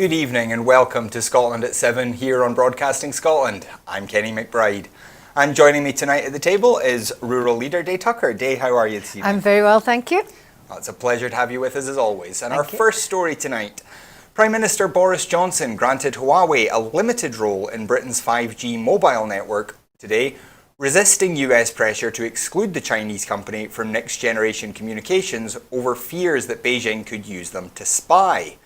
Good evening and welcome to Scotland at 7 here on Broadcasting Scotland. I'm Kenny McBride. And joining me tonight at the table is Rural Leader Day Tucker. Day, how are you this evening? I'm very well, thank you. Well, it's a pleasure to have you with us as always. And Thank our you. first story tonight. Prime Minister Boris Johnson granted Huawei a limited role in Britain's 5G mobile network today, resisting US pressure to exclude the Chinese company from next-generation communications over fears that Beijing could use them to spy.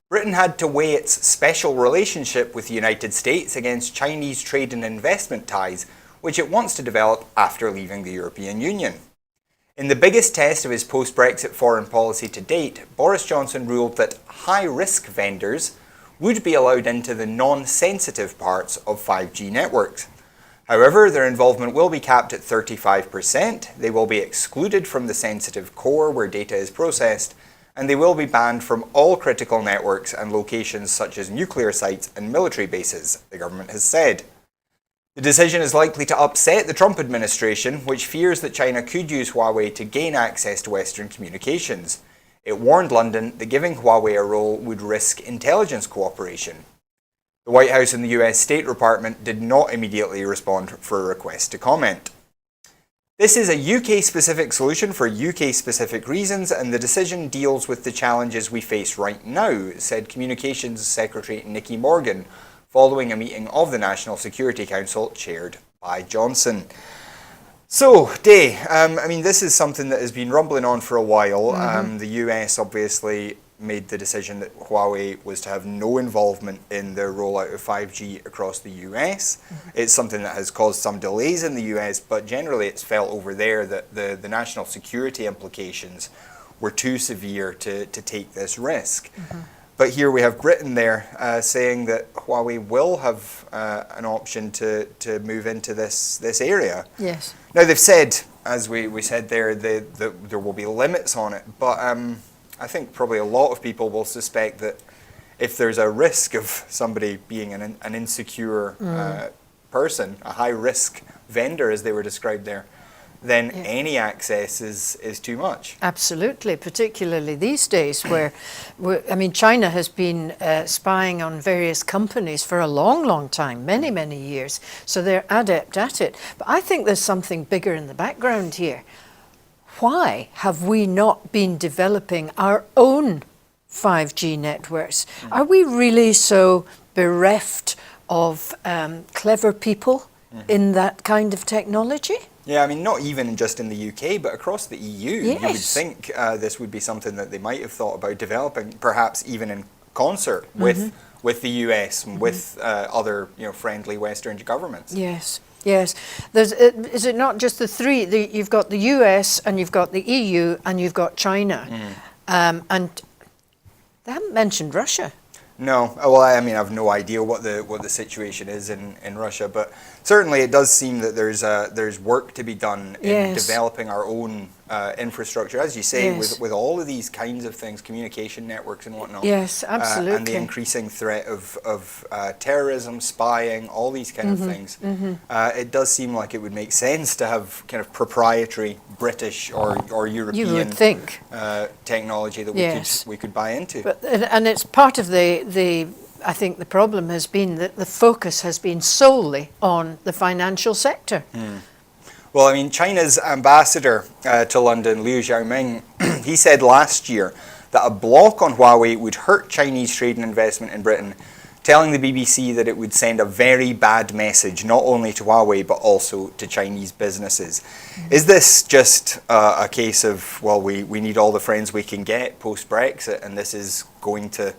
Britain had to weigh its special relationship with the United States against Chinese trade and investment ties, which it wants to develop after leaving the European Union. In the biggest test of his post-Brexit foreign policy to date, Boris Johnson ruled that high-risk vendors would be allowed into the non-sensitive parts of 5G networks. However, their involvement will be capped at 35%, they will be excluded from the sensitive core where data is processed, and they will be banned from all critical networks and locations such as nuclear sites and military bases, the government has said. The decision is likely to upset the Trump administration, which fears that China could use Huawei to gain access to Western communications. It warned London that giving Huawei a role would risk intelligence cooperation. The White House and the US State Department did not immediately respond for a request to comment. This is a UK-specific solution for UK-specific reasons, and the decision deals with the challenges we face right now, said Communications Secretary Nicky Morgan, following a meeting of the National Security Council chaired by Johnson. So, Day, this is something that has been rumbling on for a while. The US obviously made the decision that Huawei was to have no involvement in the rollout of 5G across the US. It's something that has caused some delays in the US, but generally it's felt over there that the national security implications were too severe to take this risk. But here we have Britain there saying that Huawei will have an option to move into this area. Yes. Now they've said, as we said there, there will be limits on it, but I think probably a lot of people will suspect that if there's a risk of somebody being an insecure person, a high-risk vendor as they were described there, then any access is too much. Absolutely, particularly these days where China has been spying on various companies for a long time, many years, so they're adept at it. But I think there's something bigger in the background here. Why have we not been developing our own 5G networks? Are we really so bereft of clever people in that kind of technology? Yeah, not even just in the UK, but across the EU. Yes. You would think this would be something that they might have thought about developing, perhaps even in concert with the US and with other friendly Western governments. Yes. Yes, is it not just the three? You've got the US and you've got the EU and you've got China, and they haven't mentioned Russia. No, well, I have no idea what the situation is in Russia, but certainly it does seem that there's work to be done in developing our own infrastructure, as you say, with all of these kinds of things, communication networks and whatnot. Yes, absolutely. And the increasing threat of terrorism, spying, all these kind of things. It does seem like it would make sense to have kind of proprietary British or European you would think. Technology that we could buy into. And it's part of I think the problem has been that the focus has been solely on the financial sector. Well, China's ambassador to London, Liu Xiaoming, he said last year that a block on Huawei would hurt Chinese trade and investment in Britain, telling the BBC that it would send a very bad message, not only to Huawei, but also to Chinese businesses. Is this just a case of, well, we need all the friends we can get post-Brexit, and this is going to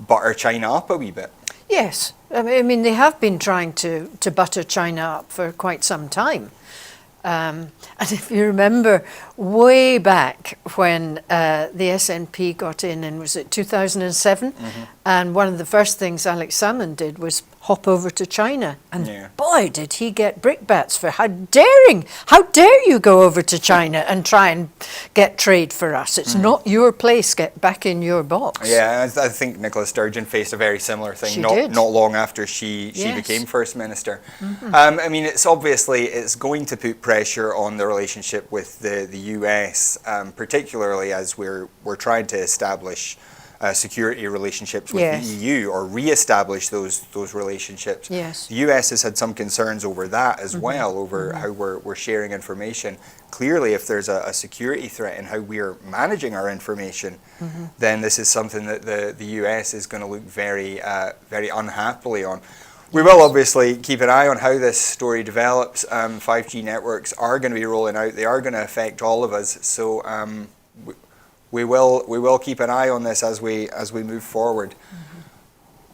butter China up a wee bit? Yes. They have been trying to butter China up for quite some time. And if you remember way back when the SNP got in was it 2007? And one of the first things Alex Salmond did was hop over to China. And boy, did he get brickbats for how dare you go over to China and try and get trade for us. It's not your place, get back in your box. Yeah, I think Nicola Sturgeon faced a very similar thing She not did. long after she became First Minister. It's obviously it's going to put pressure on the relationship with the US, particularly as we're trying to establish security relationships with Yes. the EU or re-establish those relationships. Yes. The US has had some concerns over that as well, over how we're sharing information. Clearly, if there's a security threat in how we're managing our information, then this is something that the US is going to look very, very unhappily on. We will obviously keep an eye on how this story develops. 5G networks are going to be rolling out. They are going to affect all of us. So we will keep an eye on this as we move forward.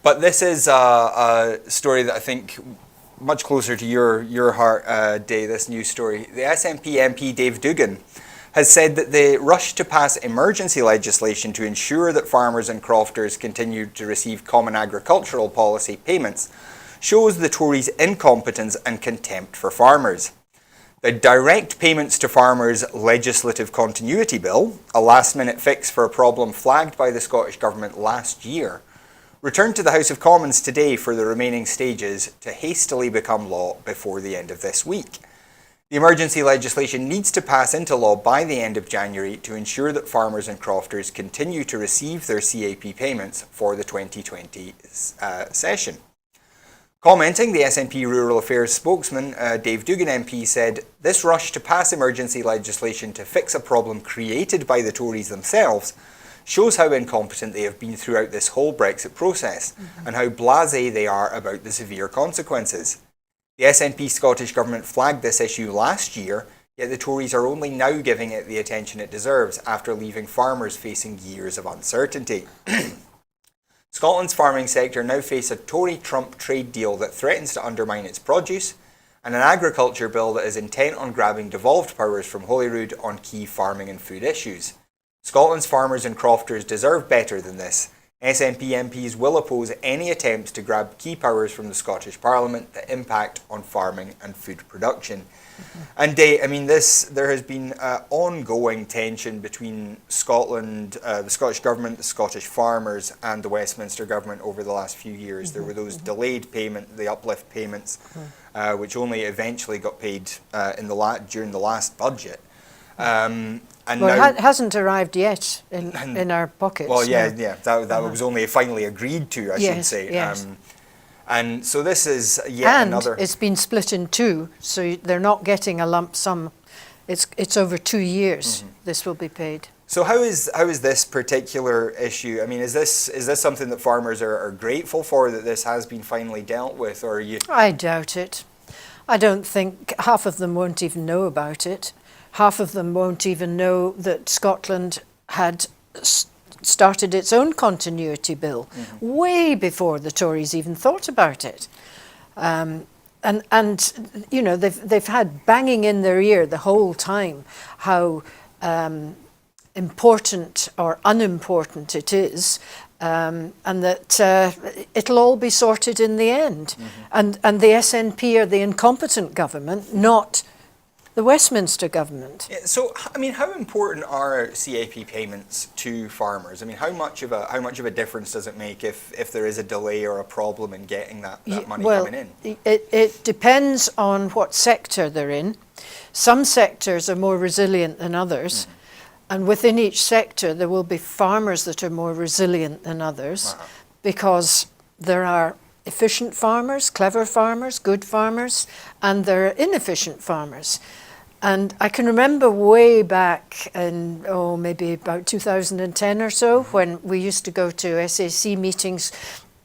But this is a story that I think much closer to your heart, Day. This news story. The SNP MP Dave Duggan has said that the rush to pass emergency legislation to ensure that farmers and crofters continue to receive common agricultural policy payments shows the Tories' incompetence and contempt for farmers. The Direct Payments to Farmers Legislative Continuity Bill, a last-minute fix for a problem flagged by the Scottish Government last year, returned to the House of Commons today for the remaining stages to hastily become law before the end of this week. The emergency legislation needs to pass into law by the end of January to ensure that farmers and crofters continue to receive their CAP payments for the 2020 session. Commenting, the SNP Rural Affairs spokesman, Dave Duggan MP, said, "This rush to pass emergency legislation to fix a problem created by the Tories themselves shows how incompetent they have been throughout this whole Brexit process and how blasé they are about the severe consequences. The SNP Scottish Government flagged this issue last year, yet the Tories are only now giving it the attention it deserves after leaving farmers facing years of uncertainty." Scotland's farming sector now face a Tory-Trump trade deal that threatens to undermine its produce, and an agriculture bill that is intent on grabbing devolved powers from Holyrood on key farming and food issues. Scotland's farmers and crofters deserve better than this. SNP MPs will oppose any attempts to grab key powers from the Scottish Parliament that impact on farming and food production. And there has been ongoing tension between Scotland, the Scottish Government, the Scottish farmers and the Westminster Government over the last few years. There were those delayed the uplift payments, which only eventually got paid during the last budget. And well, it hasn't arrived yet in our pockets. Well, that was only finally agreed to, I should say. Yes. And so this is another. And it's been split in two, so they're not getting a lump sum. It's over 2 years. This will be paid. So how is this particular issue? I mean, is this something that farmers are grateful for, that this has been finally dealt with, or are you? I doubt it. I don't think half of them won't even know about it. Half of them won't even know that Scotland had started its own continuity bill way before the Tories even thought about it. And you know, they've had banging in their ear the whole time how important or unimportant it is, and that it'll all be sorted in the end. And the SNP are the incompetent government, not the Westminster Government. Yeah, so, I mean, how important are CAP payments to farmers? I mean, how much of a difference does it make if there is a delay or a problem in getting that money coming in? It depends on what sector they're in. Some sectors are more resilient than others, and within each sector there will be farmers that are more resilient than others, because there are efficient farmers, clever farmers, good farmers, and there are inefficient farmers. And I can remember way back in, maybe about 2010 or so, when we used to go to SAC meetings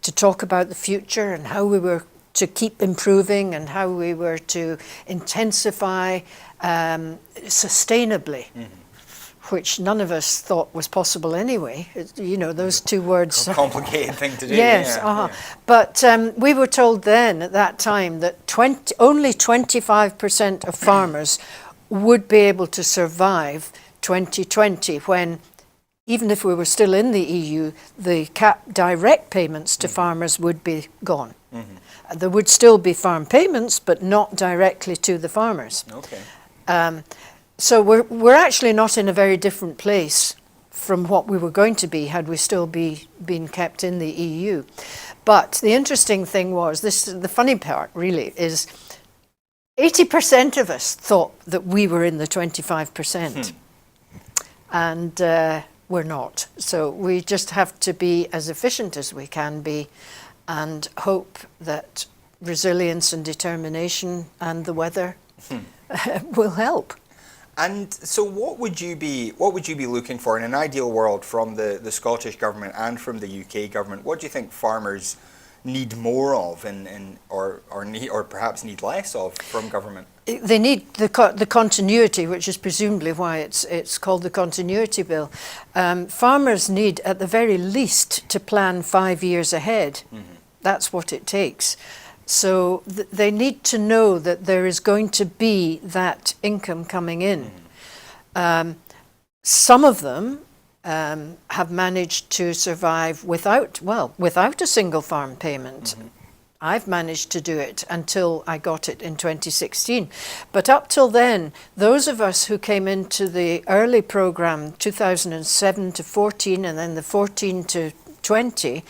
to talk about the future and how we were to keep improving and how we were to intensify sustainably, which none of us thought was possible anyway. You know, those two words. A complicated thing to do. Yes, But we were told then at that time that only 25% of farmers would be able to survive 2020, when, even if we were still in the EU, the direct payments to farmers would be gone. There would still be farm payments, but not directly to the farmers. Okay. So we're actually not in a very different place from what we were going to be had we still been kept in the EU. But the interesting thing was, the funny part really is, 80% of us thought that we were in the 25%. And we're not. So we just have to be as efficient as we can be and hope that resilience and determination and the weather will help. And so what would you be looking for in an ideal world from the Scottish government and from the UK government? What do you think farmers need more of or perhaps need less of from government? They need the continuity, which is presumably why it's called the Continuity Bill. Farmers need, at the very least, to plan 5 years ahead. Mm-hmm. That's what it takes. So they need to know that there is going to be that income coming in. Mm-hmm. Some of them have managed to survive without a single farm payment. Mm-hmm. I've managed to do it until I got it in 2016. But up till then, those of us who came into the early program, 2007 to 14, and then the 14 to 20,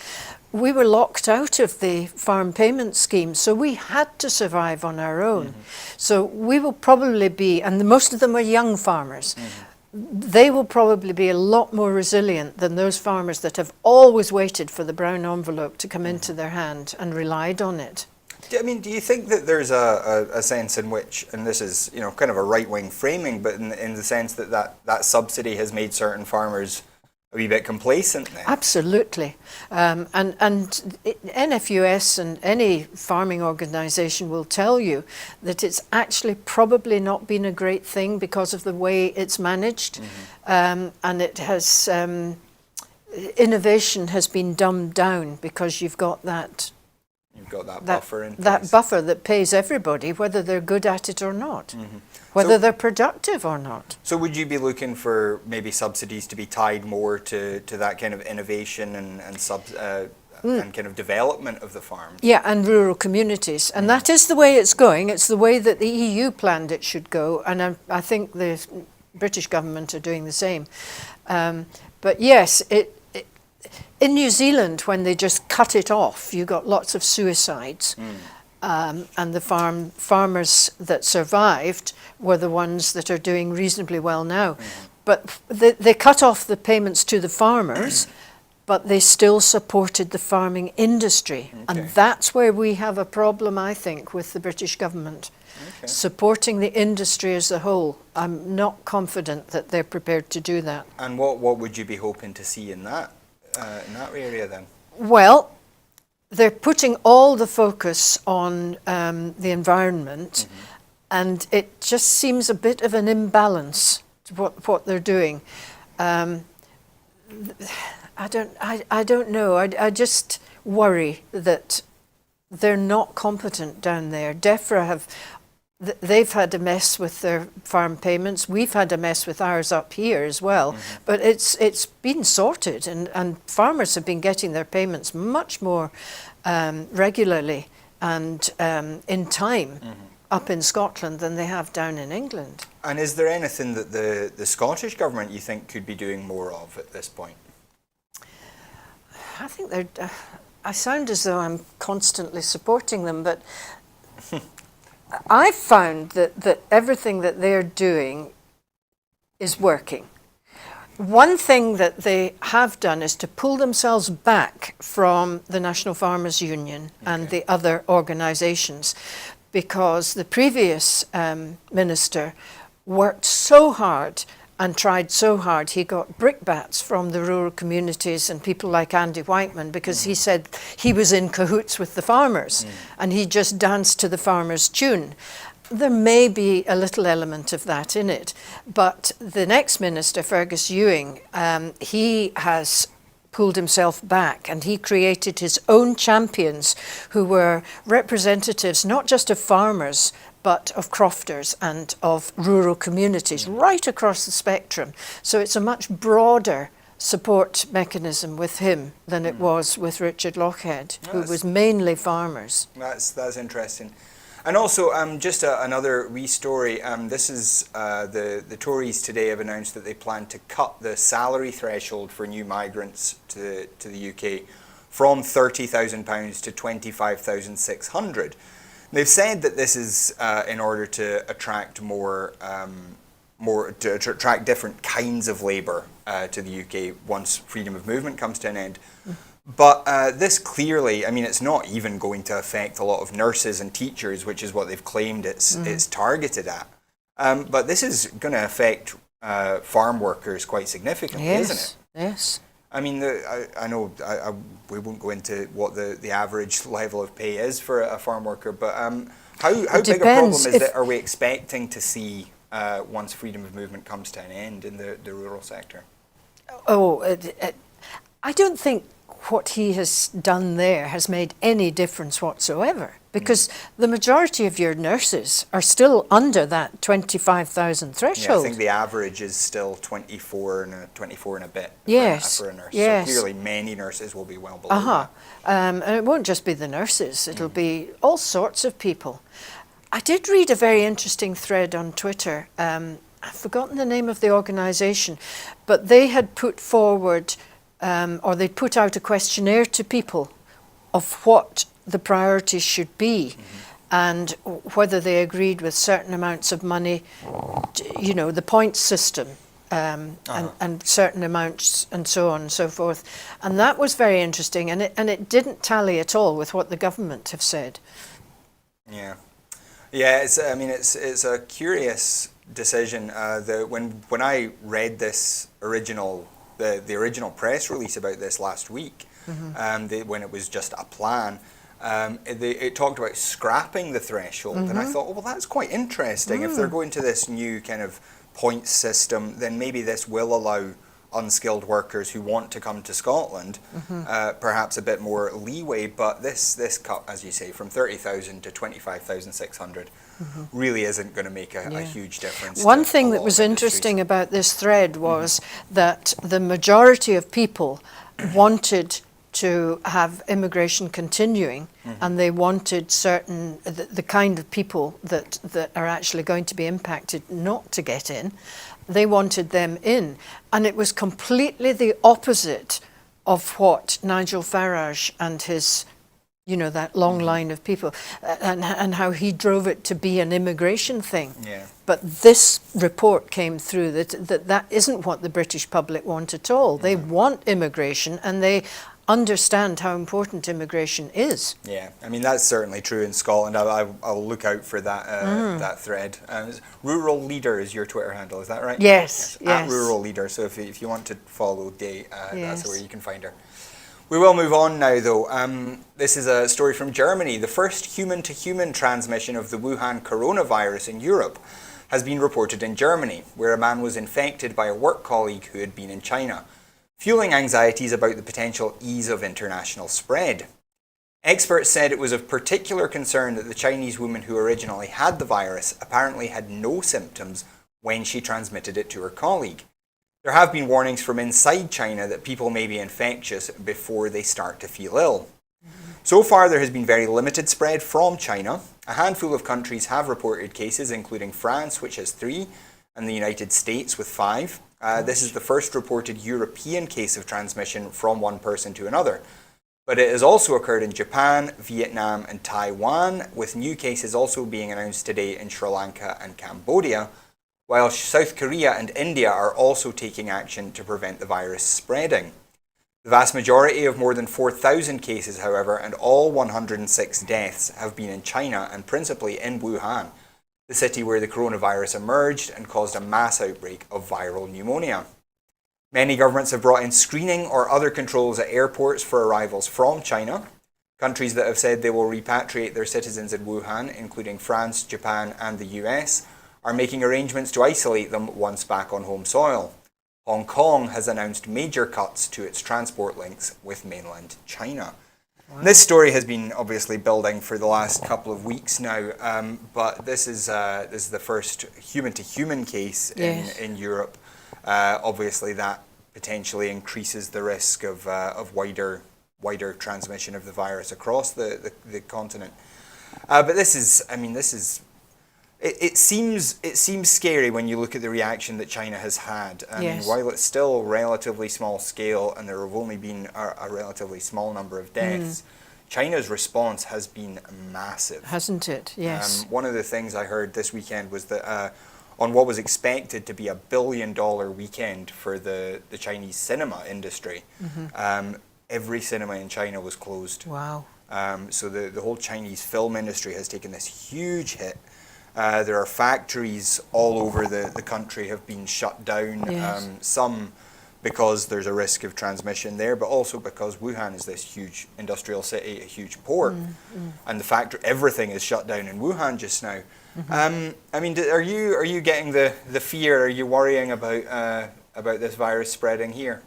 we were locked out of the farm payment scheme. So we had to survive on our own. Mm-hmm. So we will probably be, and most of them are young farmers, mm-hmm. They will probably be a lot more resilient than those farmers that have always waited for the brown envelope to come into their hand and relied on it. I mean, do you think that there's a sense in which, and this is kind of a right-wing framing, but in the sense that subsidy has made certain farmers a wee bit complacent then? Absolutely. And NFUS and any farming organisation will tell you that it's actually probably not been a great thing because of the way it's managed. Mm-hmm. And it has, innovation has been dumbed down because you've got that buffer in place. That buffer that pays everybody, whether they're good at it or not. Mm-hmm. Whether they're productive or not. So would you be looking for maybe subsidies to be tied more to that kind of innovation and kind of development of the farm? Yeah, and rural communities. And that is the way it's going. It's the way that the EU planned it should go. And I think the British government are doing the same. But yes, in New Zealand, when they just cut it off, you got lots of suicides. And the farmers that survived were the ones that are doing reasonably well now. Mm-hmm. But they cut off the payments to the farmers, but they still supported the farming industry. Okay. And that's where we have a problem, I think, with the British government. Okay. Supporting the industry as a whole. I'm not confident that they're prepared to do that. And what would you be hoping to see in that area then? Well, they're putting all the focus on the environment, mm-hmm. and it just seems a bit of an imbalance to what they're doing. I don't know. I just worry that they're not competent down there. DEFRA they've had a mess with their farm payments. We've had a mess with ours up here as well. Mm-hmm. But it's been sorted, and farmers have been getting their payments much more regularly and in time mm-hmm. up in Scotland than they have down in England. And is there anything that the Scottish government you think could be doing more of at this point? I think I sound as though I'm constantly supporting them, but I've found that everything that they're doing is working. One thing that they have done is to pull themselves back from the National Farmers Union and the other organisations, because the previous minister worked so hard and tried so hard. He got brickbats from the rural communities and people like Andy Whiteman because he said he was in cahoots with the farmers and he just danced to the farmers' tune. There may be a little element of that in it, but the next minister, Fergus Ewing, he has pulled himself back and he created his own champions who were representatives not just of farmers but of crofters and of rural communities right across the spectrum. So it's a much broader support mechanism with him than it was with Richard Lochhead, who was mainly farmers. That's interesting. And also, just another wee story. This is the Tories today have announced that they plan to cut the salary threshold for new migrants to the UK from £30,000 to £25,600. They've said that this is in order to attract more more to attract different kinds of labour to the UK once freedom of movement comes to an end. But this clearly, I mean, it's not even going to affect a lot of nurses and teachers, which is what they've claimed it's targeted at. But this is going to affect farm workers quite significantly, isn't it? Yes. I mean, I know we won't go into what the average level of pay is for a farm worker, but how big a problem is that are we expecting to see once freedom of movement comes to an end in the rural sector? I don't think what he has done there has made any difference whatsoever, because the majority of your nurses are still under that 25,000 threshold. Yeah, I think the average is still 24 and a bit for a nurse. Yes. So clearly many nurses will be well below that. And it won't just be the nurses, it'll be all sorts of people. I did read a very interesting thread on Twitter. I've forgotten the name of the organisation, but they had put forward or they put out a questionnaire to people of what the priorities should be and whether they agreed with certain amounts of money, you know, the points system and certain amounts and so on and so forth. And that was very interesting, and it didn't tally at all with what the government have said. Yeah. Yeah, it's a curious decision. When I read this the original press release about this last week, when it was just a plan, it talked about scrapping the threshold, and I thought, well, that's quite interesting. If they're going to this new kind of points system, then maybe this will allow unskilled workers who want to come to Scotland perhaps a bit more leeway. But this cut, as you say, from 30,000 to 25,600 really isn't going to make a huge difference. One thing that was interesting about this thread was that the majority of people wanted to have immigration continuing, and they wanted certain the kind of people that are actually going to be impacted not to get in. They wanted them in, and it was completely the opposite of what Nigel Farage and his, you know, that long line of people, and how he drove it to be an immigration thing. Yeah. But this report came through that isn't what the British public want at all. They want immigration, and they understand how important immigration is. Yeah, I mean, that's certainly true in Scotland. I'll look out for that that thread. Rural Leader is your Twitter handle, is that right? Yes. At Rural Leader. So if you want to follow Day, that's where you can find her. We will move on now, though. This is a story from Germany. The first human-to-human transmission of the Wuhan coronavirus in Europe has been reported in Germany, where a man was infected by a work colleague who had been in China, fueling anxieties about the potential ease of international spread. Experts said it was of particular concern that the Chinese woman who originally had the virus apparently had no symptoms when she transmitted it to her colleague. There have been warnings from inside China that people may be infectious before they start to feel ill. So far, there has been very limited spread from China. A handful of countries have reported cases, including France, which has 3, and the United States with 5. This is the first reported European case of transmission from one person to another. But it has also occurred in Japan, Vietnam and Taiwan, with new cases also being announced today in Sri Lanka and Cambodia, while South Korea and India are also taking action to prevent the virus spreading. The vast majority of more than 4,000 cases, however, and all 106 deaths have been in China and principally in Wuhan, the city where the coronavirus emerged and caused a mass outbreak of viral pneumonia. Many governments have brought in screening or other controls at airports for arrivals from China. Countries that have said they will repatriate their citizens in Wuhan, including France, Japan and the US, are making arrangements to isolate them once back on home soil. Hong Kong has announced major cuts to its transport links with mainland China. Wow. This story has been obviously building for the last couple of weeks now, but this is the first human-to-human case in Europe. Obviously, that potentially increases the risk of wider transmission of the virus across the continent. But this is. It seems scary when you look at the reaction that China has had. I mean, while it's still relatively small scale and there have only been a relatively small number of deaths, China's response has been massive. Hasn't it? Yes. One of the things I heard this weekend was that on what was expected to be $1 billion weekend for the Chinese cinema industry. Every cinema in China was closed. Wow. So the whole Chinese film industry has taken this huge hit. There are factories all over the country have been shut down. Yes. Some because there's a risk of transmission there, but also because Wuhan is this huge industrial city, a huge port, and the factory, everything is shut down in Wuhan just now. I mean, are you getting the fear? Are you worrying about this virus spreading here?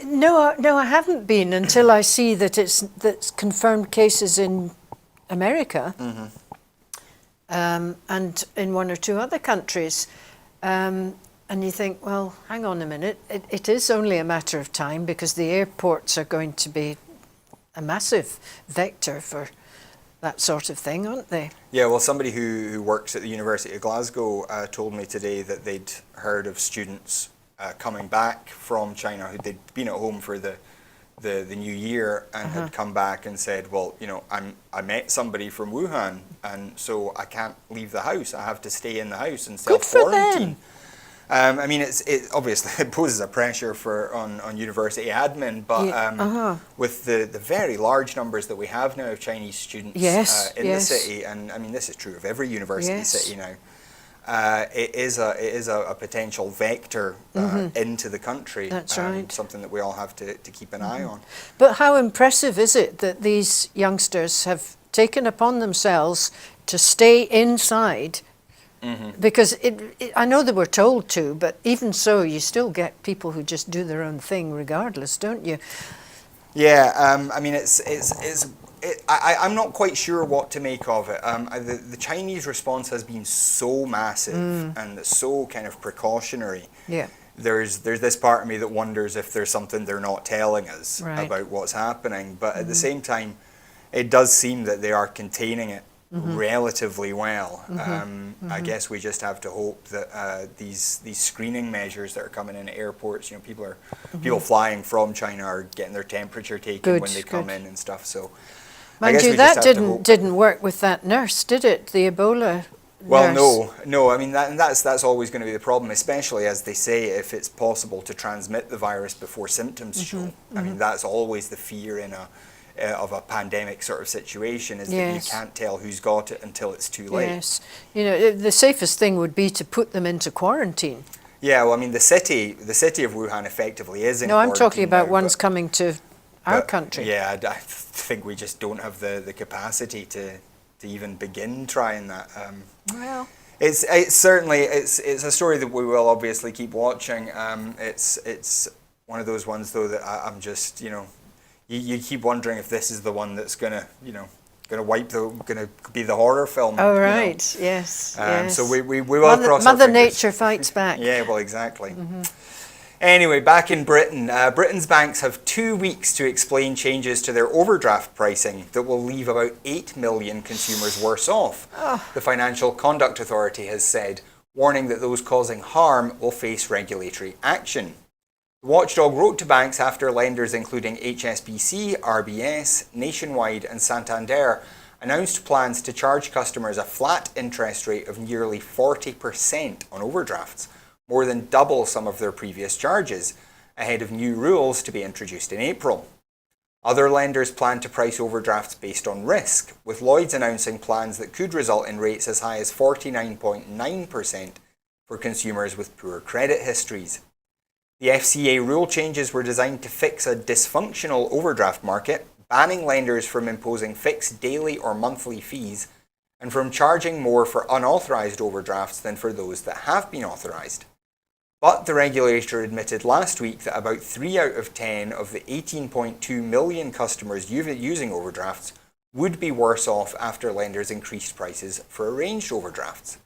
No, I haven't been until I see that's confirmed cases in America, and in one or two other countries. And you think, well, hang on a minute, it is only a matter of time, because the airports are going to be a massive vector for that sort of thing, aren't they? Yeah, well, somebody who works at the University of Glasgow told me today that they'd heard of students coming back from China they'd been at home for the new year and had come back and said, well, you know, I met somebody from Wuhan, and so I can't leave the house. I have to stay in the house and self-quarantine. I mean, it obviously it poses a pressure on university admin, but with the very large numbers that we have now of Chinese students in the city, and I mean this is true of every university city now, it is a potential vector into the country. That's right. Something that we all have to keep an eye on. But how impressive is it that these youngsters have taken upon themselves to stay inside? Because I know they were told to, but even so, you still get people who just do their own thing regardless, don't you? Yeah, I mean, I'm not quite sure what to make of it. The Chinese response has been so massive and so kind of precautionary. Yeah. There's this part of me that wonders if there's something they're not telling us about what's happening. But at the same time, it does seem that they are containing it relatively well. I guess we just have to hope that these screening measures that are coming in at airports, you know, people flying from China are getting their temperature taken when they come in and stuff. So, mind you, that didn't work with that nurse, did it? The Ebola. Well, no. I mean, that's always going to be the problem, especially as they say, if it's possible to transmit the virus before symptoms show. I mean, that's always the fear of a pandemic sort of situation, is that you can't tell who's got it until it's too late. Yes, you know, the safest thing would be to put them into quarantine. Yeah, well, I mean, the city of Wuhan effectively is in quarantine. No, I'm talking about ones coming to our country. Yeah, I think we just don't have the capacity to even begin trying that. Well, it's certainly a story that we will obviously keep watching. It's one of those ones though that I'm just, you know, you keep wondering if this is the one that's gonna be the horror film. Oh right, you know? Yes. So we will cross our Mother fingers. Nature fights back. Yeah, well, exactly. Anyway, back in Britain, Britain's banks have 2 weeks to explain changes to their overdraft pricing that will leave about 8 million consumers worse off. The Financial Conduct Authority has said, warning that those causing harm will face regulatory action. The watchdog wrote to banks after lenders including HSBC, RBS, Nationwide and Santander announced plans to charge customers a flat interest rate of nearly 40% on overdrafts, more than double some of their previous charges, ahead of new rules to be introduced in April. Other lenders plan to price overdrafts based on risk, with Lloyds announcing plans that could result in rates as high as 49.9% for consumers with poor credit histories. The FCA rule changes were designed to fix a dysfunctional overdraft market, banning lenders from imposing fixed daily or monthly fees and from charging more for unauthorised overdrafts than for those that have been authorised. But the regulator admitted last week that about 3 out of 10 of the 18.2 million customers using overdrafts would be worse off after lenders increased prices for arranged overdrafts.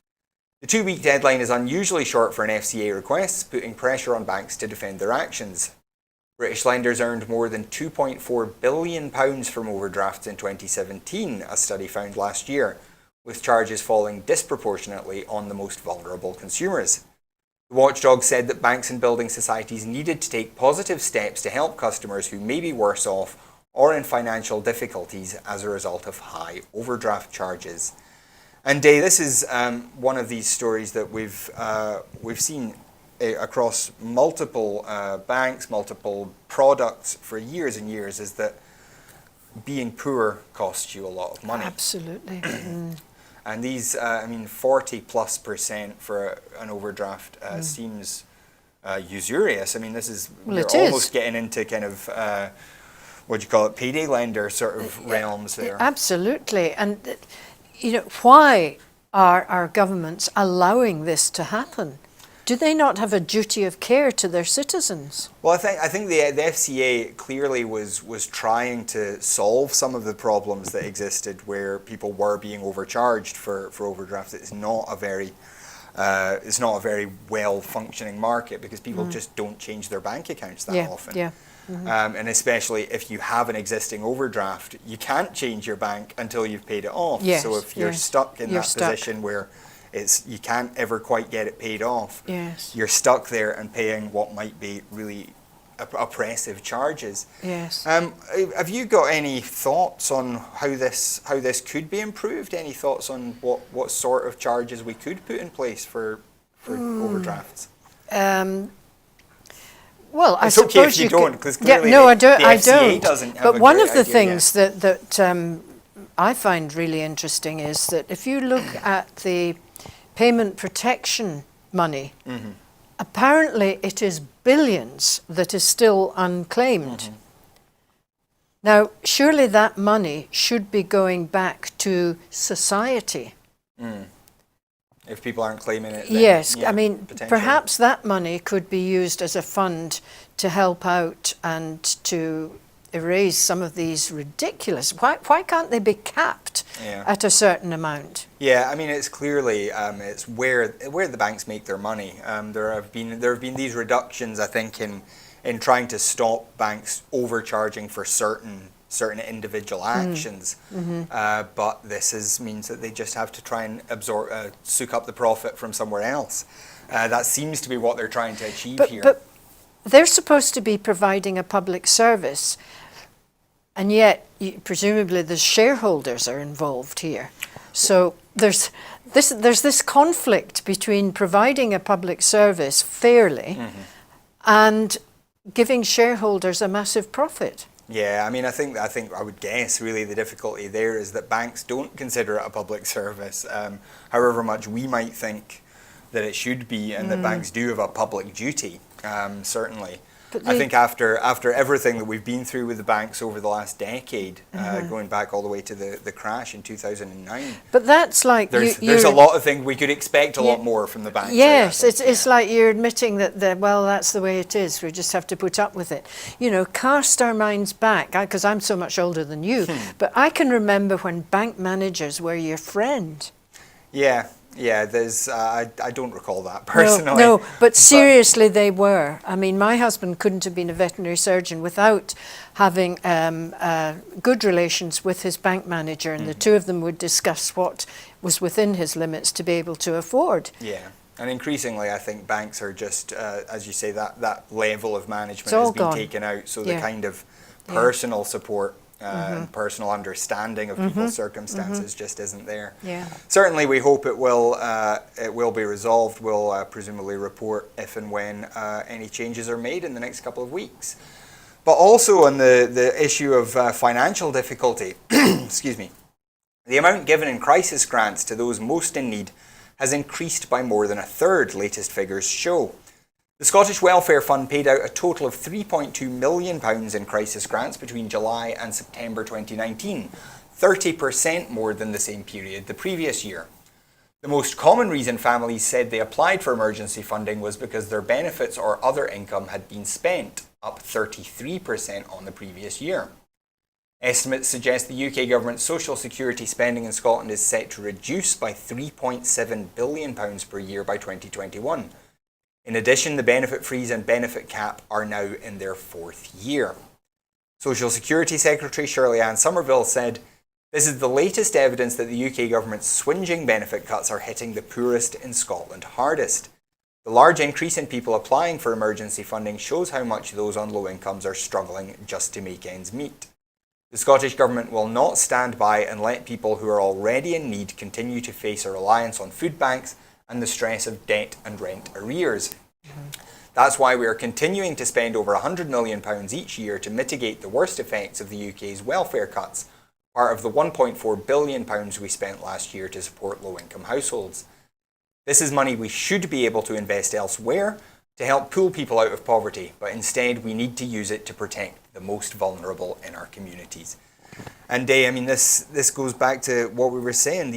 The 2-week deadline is unusually short for an FCA request, putting pressure on banks to defend their actions. British lenders earned more than £2.4 billion from overdrafts in 2017, a study found last year, with charges falling disproportionately on the most vulnerable consumers. The watchdog said that banks and building societies needed to take positive steps to help customers who may be worse off or in financial difficulties as a result of high overdraft charges. And Day, this is one of these stories that we've seen across multiple banks, multiple products for years and years, is that being poor costs you a lot of money. Absolutely. And these, 40+% for an overdraft seems usurious. I mean, this is, you're almost getting into kind of, what do you call it, payday lender sort of realms there. Absolutely. And, why are our governments allowing this to happen? Do they not have a duty of care to their citizens? Well, I think the FCA clearly was trying to solve some of the problems that existed where people were being overcharged for overdrafts. It's not a very well functioning market because people just don't change their bank accounts that often. Yeah. And especially if you have an existing overdraft, you can't change your bank until you've paid it off. Yes, so if you're stuck in that position where you can't ever quite get it paid off, you're stuck there and paying what might be really oppressive charges. Yes. Have you got any thoughts on how this could be improved? Any thoughts on what sort of charges we could put in place for overdrafts? Well, I suppose okay if you don't, because clearly no, the FCA doesn't have But a one great of the idea things yet. that I find really interesting is that if you look at the payment protection money, apparently it is billions that is still unclaimed. Now, surely that money should be going back to society. If people aren't claiming it, then, yes, yeah, I mean, perhaps that money could be used as a fund to help out and to erase some of these ridiculous. Why can't they be capped at a certain amount? Yeah, I mean, it's clearly it's where the banks make their money. There have been these reductions, I think, in trying to stop banks overcharging for certain individual actions, but this means that they just have to try and soak up the profit from somewhere else. That seems to be what they're trying to achieve here. But they're supposed to be providing a public service, and yet presumably the shareholders are involved here. So there's this conflict between providing a public service fairly and giving shareholders a massive profit. Yeah, I mean, I think I would guess really the difficulty there is that banks don't consider it a public service, however much we might think that it should be, and that banks do have a public duty, certainly. I think after everything that we've been through with the banks over the last decade, going back all the way to the crash in 2009. But that's like there's a lot of things we could expect a lot more from the banks. Yes, it's like you're admitting that that's the way it is. We just have to put up with it. Cast our minds back, because I'm so much older than you. But I can remember when bank managers were your friend. Yeah, there's. I don't recall that personally. No, but seriously, they were. I mean, my husband couldn't have been a veterinary surgeon without having good relations with his bank manager, and the two of them would discuss what was within his limits to be able to afford. Yeah, and increasingly, I think banks are just, as you say, that level of management has been taken out. So the kind of personal support and personal understanding of people's circumstances just isn't there. Yeah. Certainly, we hope it will be resolved. We'll presumably report if and when any changes are made in the next couple of weeks. But also on the issue of financial difficulty, excuse me, the amount given in crisis grants to those most in need has increased by more than a third, latest figures show. The Scottish Welfare Fund paid out a total of £3.2 million in crisis grants between July and September 2019, 30% more than the same period the previous year. The most common reason families said they applied for emergency funding was because their benefits or other income had been spent, up 33% on the previous year. Estimates suggest the UK government's social security spending in Scotland is set to reduce by £3.7 billion per year by 2021. In addition, the benefit freeze and benefit cap are now in their fourth year. Social Security Secretary Shirley-Anne Somerville said, "This is the latest evidence that the UK government's swingeing benefit cuts are hitting the poorest in Scotland hardest. The large increase in people applying for emergency funding shows how much those on low incomes are struggling just to make ends meet. The Scottish Government will not stand by and let people who are already in need continue to face a reliance on food banks and the stress of debt and rent arrears. That's why we are continuing to spend over £100 million each year to mitigate the worst effects of the UK's welfare cuts, part of the £1.4 billion we spent last year to support low-income households. This is money we should be able to invest elsewhere to help pull people out of poverty, but instead we need to use it to protect the most vulnerable in our communities. And I mean, this goes back to what we were saying.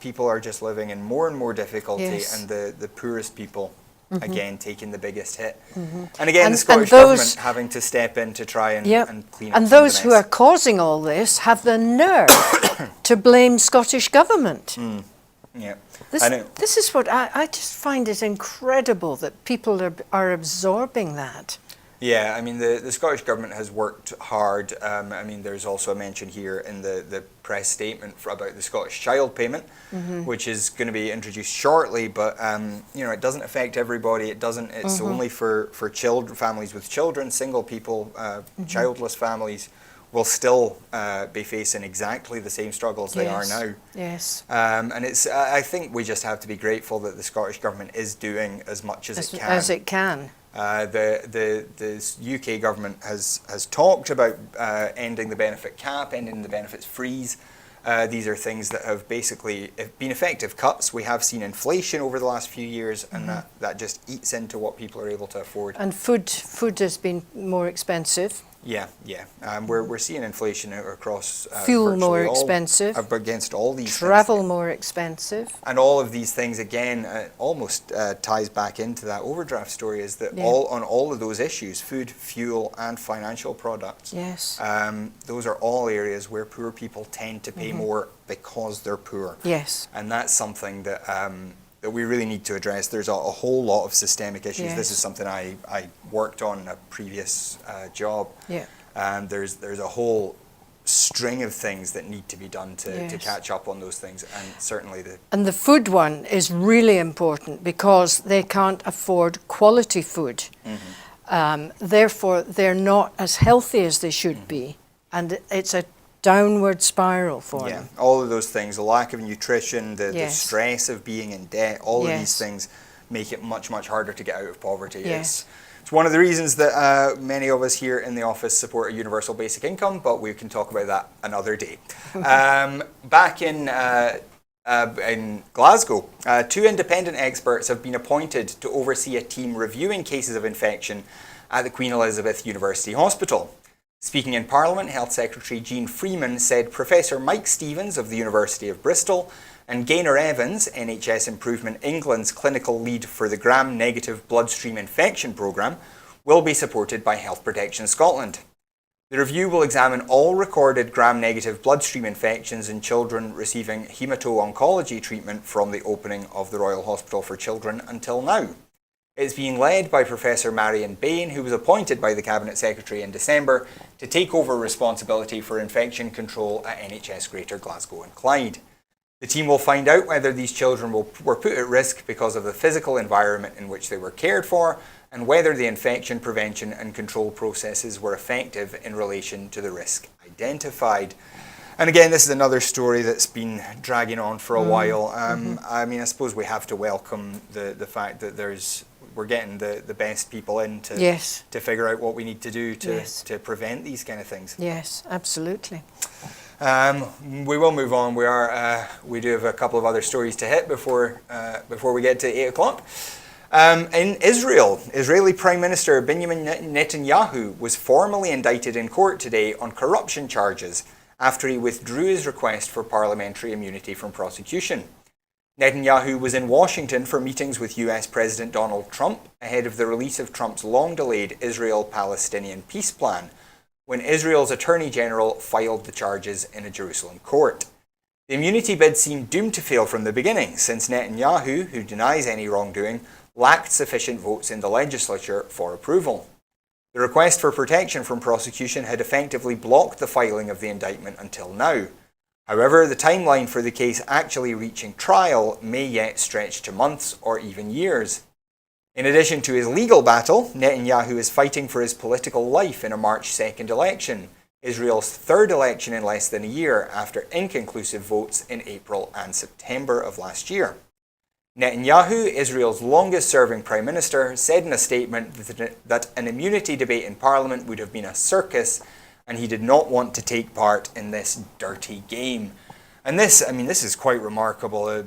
People are just living in more and more difficulty, Yes. and the poorest people, again, taking the biggest hit. And again, the Scottish those- Government having to step in to try and clean up And some of those the who mess. are causing all this have the nerve to blame Scottish Government. Yeah. This, I know. this is what I just find it incredible that people are absorbing that. Yeah, I mean, the Scottish Government has worked hard. I mean, there's also a mention here in the press statement about the Scottish Child Payment, which is going to be introduced shortly, but, it doesn't affect everybody. It's only for families with children, single people, childless families will still be facing exactly the same struggles they are now. Yes. And I think we just have to be grateful that the Scottish Government is doing as much as it can. As it can. The UK government has talked about ending the benefit cap, ending the benefits freeze. These are things that have basically been effective cuts. We have seen inflation over the last few years, and that just eats into what people are able to afford. And food has been more expensive. Yeah. We're seeing inflation across Fuel more virtually expensive. Against all these Travel things. more expensive. And all of these things, again, almost ties back into that overdraft story, is that all of those issues, food, fuel, and financial products, Yes. those are all areas where poor people tend to pay more because they're poor. Yes. And that's something that that we really need to address. There's a whole lot of systemic issues. Yes. This is something I worked on in a previous job. Yeah. There's a whole string of things that need to be done to Yes. catch up on those things, and certainly And the food one is really important because they can't afford quality food. Therefore, they're not as healthy as they should be. And it's a downward spiral for them. all of those things, the lack of nutrition, the Yes. stress of being in debt, all of Yes. these things make it much, much harder to get out of poverty. Yes. It's one of the reasons that many of us here in the office support a universal basic income, but we can talk about that another day. Back in Glasgow, 2 independent experts have been appointed to oversee a team reviewing cases of infection at the Queen Elizabeth University Hospital. Speaking in Parliament, Health Secretary Jean Freeman said Professor Mike Stevens of the University of Bristol and Gaynor Evans, NHS Improvement England's clinical lead for the Gram-negative bloodstream infection programme, will be supported by Health Protection Scotland. The review will examine all recorded Gram-negative bloodstream infections in children receiving hemato-oncology treatment from the opening of the Royal Hospital for Children until now. It's being led by Professor Marion Bain, who was appointed by the Cabinet Secretary in December to take over responsibility for infection control at NHS Greater Glasgow and Clyde. The team will find out whether these children were put at risk because of the physical environment in which they were cared for, and whether the infection prevention and control processes were effective in relation to the risk identified. And again, this is another story that's been dragging on for a while. I mean, I suppose we have to welcome the fact that we're getting the best people in to figure out what we need to do to prevent these kind of things. Yes, absolutely. We will move on. We do have a couple of other stories to hit before we get to 8 o'clock. In Israel, Israeli Prime Minister Benjamin Netanyahu was formally indicted in court today on corruption charges after he withdrew his request for parliamentary immunity from prosecution. Netanyahu was in Washington for meetings with US President Donald Trump ahead of the release of Trump's long-delayed Israel-Palestinian peace plan, when Israel's Attorney General filed the charges in a Jerusalem court. The immunity bid seemed doomed to fail from the beginning, since Netanyahu, who denies any wrongdoing, lacked sufficient votes in the legislature for approval. The request for protection from prosecution had effectively blocked the filing of the indictment until now. However, the timeline for the case actually reaching trial may yet stretch to months or even years. In addition to his legal battle, Netanyahu is fighting for his political life in a March 2nd election, Israel's third election in less than a year after inconclusive votes in April and September of last year. Netanyahu, Israel's longest-serving prime minister, said in a statement that an immunity debate in parliament would have been a circus, and he did not want to take part in this dirty game. And this is quite remarkable. A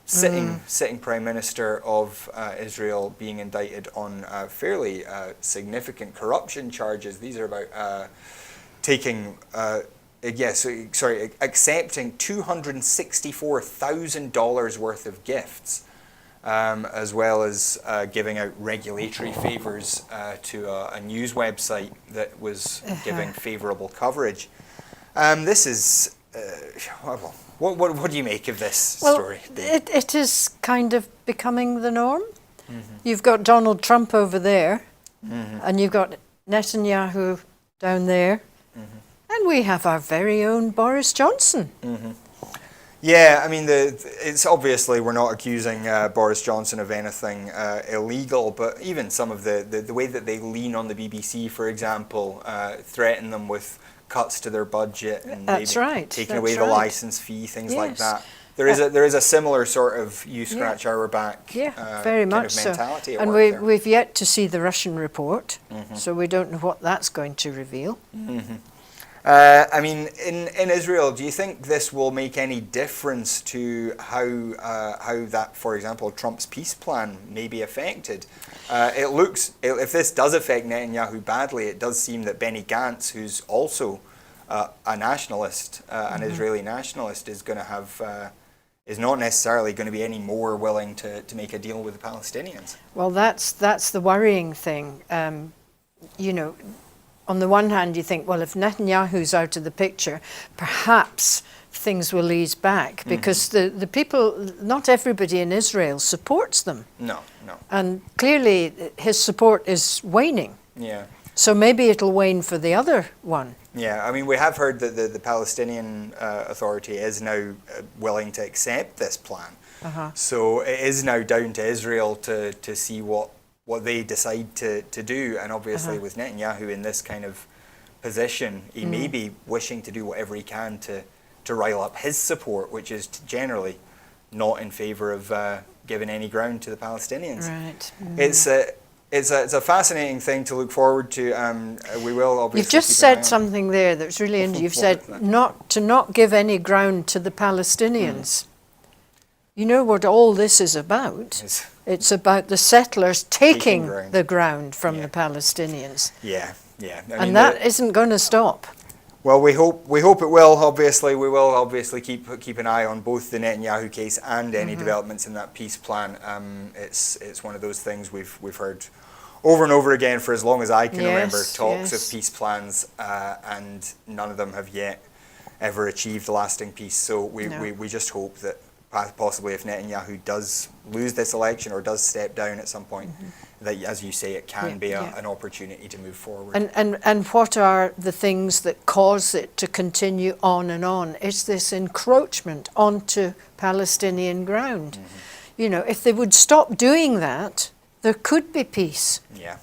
sitting prime minister of Israel being indicted on fairly significant corruption charges. These are about accepting $264,000 worth of gifts, as well as giving out regulatory favours to a news website that was giving favourable coverage. This is, what do you make of this story? It is kind of becoming the norm. Mm-hmm. You've got Donald Trump over there, and you've got Netanyahu down there. And we have our very own Boris Johnson. Mm-hmm. Yeah, I mean, it's obviously we're not accusing Boris Johnson of anything illegal, but even some of the way that they lean on the BBC, for example, threaten them with cuts to their budget and taking away the licence fee, things like that. There is a similar sort of you scratch our back very much mentality. So. And we've yet to see the Russian report, so we don't know what that's going to reveal. Mm-hmm. I mean, in Israel, do you think this will make any difference to how that, for example, Trump's peace plan may be affected? If this does affect Netanyahu badly, it does seem that Benny Gantz, who's also a nationalist, an Israeli nationalist, is going to have is not necessarily going to be any more willing to make a deal with the Palestinians. Well, that's the worrying thing. On the one hand, you think, well, if Netanyahu's out of the picture, perhaps things will ease back, because the people, not everybody in Israel supports them. No. And clearly his support is waning. Yeah. So maybe it'll wane for the other one. Yeah, I mean, we have heard that the Palestinian Authority is now willing to accept this plan. So it is now down to Israel to see what they decide to do. And obviously with Netanyahu in this kind of position, he may be wishing to do whatever he can to rile up his support, which is generally not in favour of giving any ground to the Palestinians. Right. It's a fascinating thing to look forward to. We will obviously. You've just said something there that's really interesting. You've said not give any ground to the Palestinians. You know what all this is about? It's about the settlers taking the ground from the Palestinians. Yeah. And that isn't going to stop. Well, we hope it will. Obviously, we will obviously keep an eye on both the Netanyahu case and any developments in that peace plan. It's one of those things we've heard over and over again for as long as I can remember. Talks of peace plans, and none of them have yet ever achieved lasting peace. So we just hope that possibly if Netanyahu does lose this election or does step down at some point, that, as you say, it can be an opportunity to move forward. And what are the things that cause it to continue on and on? It's this encroachment onto Palestinian ground. You know, if they would stop doing that, there could be peace. Yeah.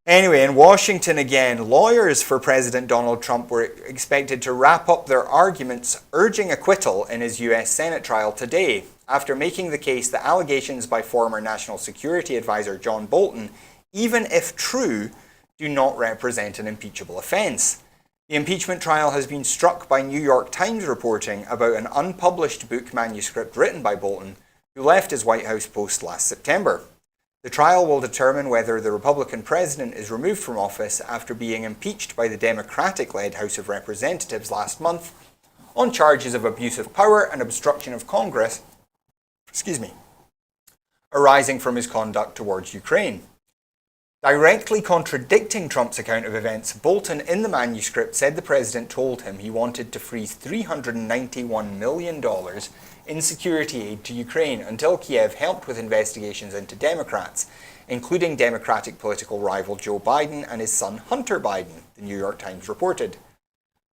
Anyway, in Washington again, lawyers for President Donald Trump were expected to wrap up their arguments urging acquittal in his US Senate trial today, after making the case that allegations by former National Security Advisor John Bolton, even if true, do not represent an impeachable offence. The impeachment trial has been struck by New York Times reporting about an unpublished book manuscript written by Bolton, who left his White House post last September. The trial will determine whether the Republican president is removed from office after being impeached by the Democratic-led House of Representatives last month on charges of abuse of power and obstruction of Congress, arising from his conduct towards Ukraine. Directly contradicting Trump's account of events, Bolton in the manuscript said the president told him he wanted to freeze $391 million in security aid to Ukraine until Kiev helped with investigations into Democrats, including Democratic political rival Joe Biden and his son Hunter Biden, the New York Times reported.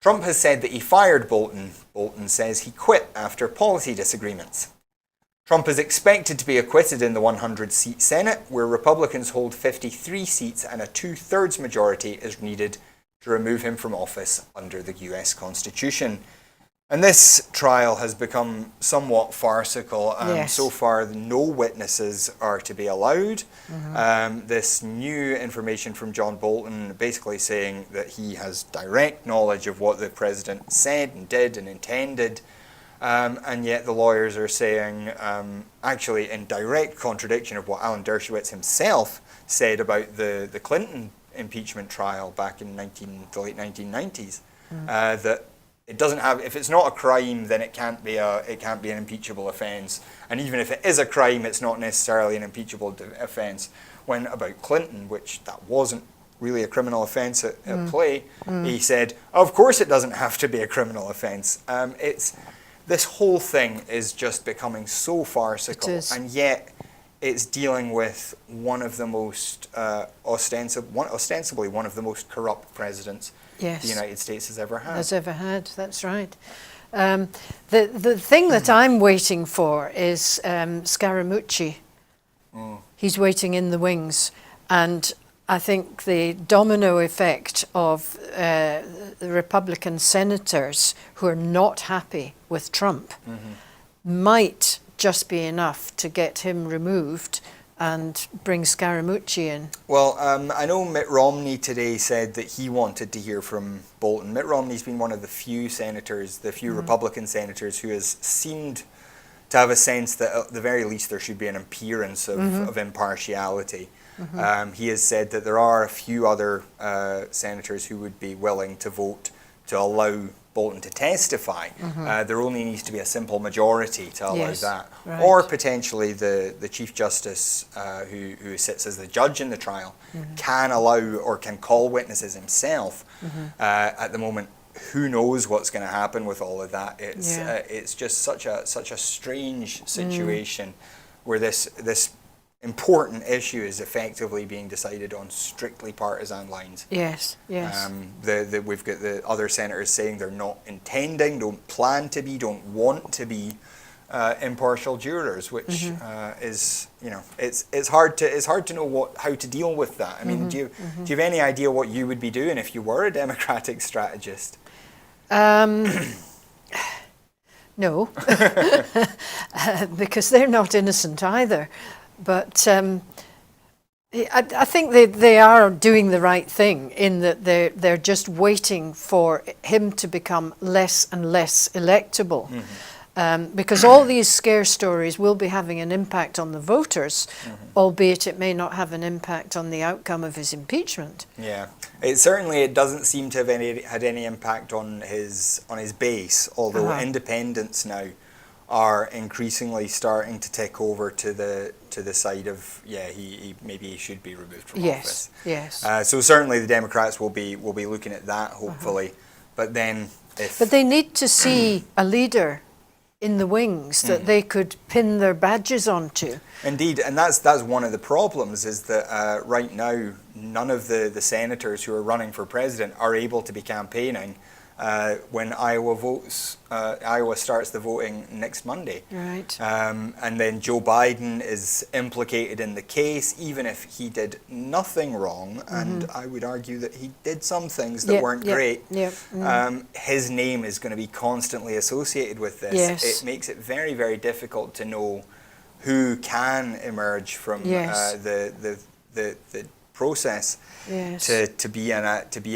Trump has said that he fired Bolton. Bolton says he quit after policy disagreements. Trump is expected to be acquitted in the 100-seat Senate, where Republicans hold 53 seats and a two-thirds majority is needed to remove him from office under the US Constitution. And this trial has become somewhat farcical. Yes. So far, no witnesses are to be allowed. This new information from John Bolton basically saying that he has direct knowledge of what the president said and did and intended. And yet the lawyers are saying, actually in direct contradiction of what Alan Dershowitz himself said about the Clinton impeachment trial back in the late 1990s, that it doesn't have, if it's not a crime, then it can't be an impeachable offence. And even if it is a crime, it's not necessarily an impeachable offence. When about Clinton, which that wasn't really a criminal offence at play, he said, of course it doesn't have to be a criminal offence. This whole thing is just becoming so farcical, and yet it's dealing with one of the most ostensibly one of the most corrupt presidents the United States has ever had. That's right. The thing that I'm waiting for is Scaramucci. He's waiting in the wings, and I think the domino effect of the Republican senators who are not happy with Trump might just be enough to get him removed and bring Scaramucci in. Well, I know Mitt Romney today said that he wanted to hear from Bolton. Mitt Romney's been one of the few senators, the few Republican senators, who has seemed to have a sense that at the very least there should be an appearance of impartiality. He has said that there are a few other senators who would be willing to vote to allow Bolton to testify. There only needs to be a simple majority to allow that. Right. Or potentially the Chief Justice who sits as the judge in the trial can allow or can call witnesses himself. At the moment, who knows what's going to happen with all of that. It's just such a strange situation where this important issue is effectively being decided on strictly partisan lines. Yes. We've got the other senators saying they're not intending, don't plan to be, don't want to be impartial jurors, which is, it's hard to know how to deal with that. I mean, do you have any idea what you would be doing if you were a Democratic strategist? No, because they're not innocent either. But I think they are doing the right thing in that they're just waiting for him to become less and less electable. Because all these scare stories will be having an impact on the voters, albeit it may not have an impact on the outcome of his impeachment. Yeah, it doesn't seem to have had any impact on his base, although independents now are increasingly starting to take over to the side of maybe he should be removed from office. Yes. So certainly the Democrats will be looking at that hopefully, but then but they need to see a leader in the wings that they could pin their badges onto. Indeed, and that's one of the problems is that right now none of the senators who are running for president are able to be campaigning when Iowa starts the voting next Monday. Right. And then Joe Biden is implicated in the case, even if he did nothing wrong, and I would argue that he did some things that weren't great. His name is going to be constantly associated with this. Yes. It makes it very, very difficult to know who can emerge from the process to be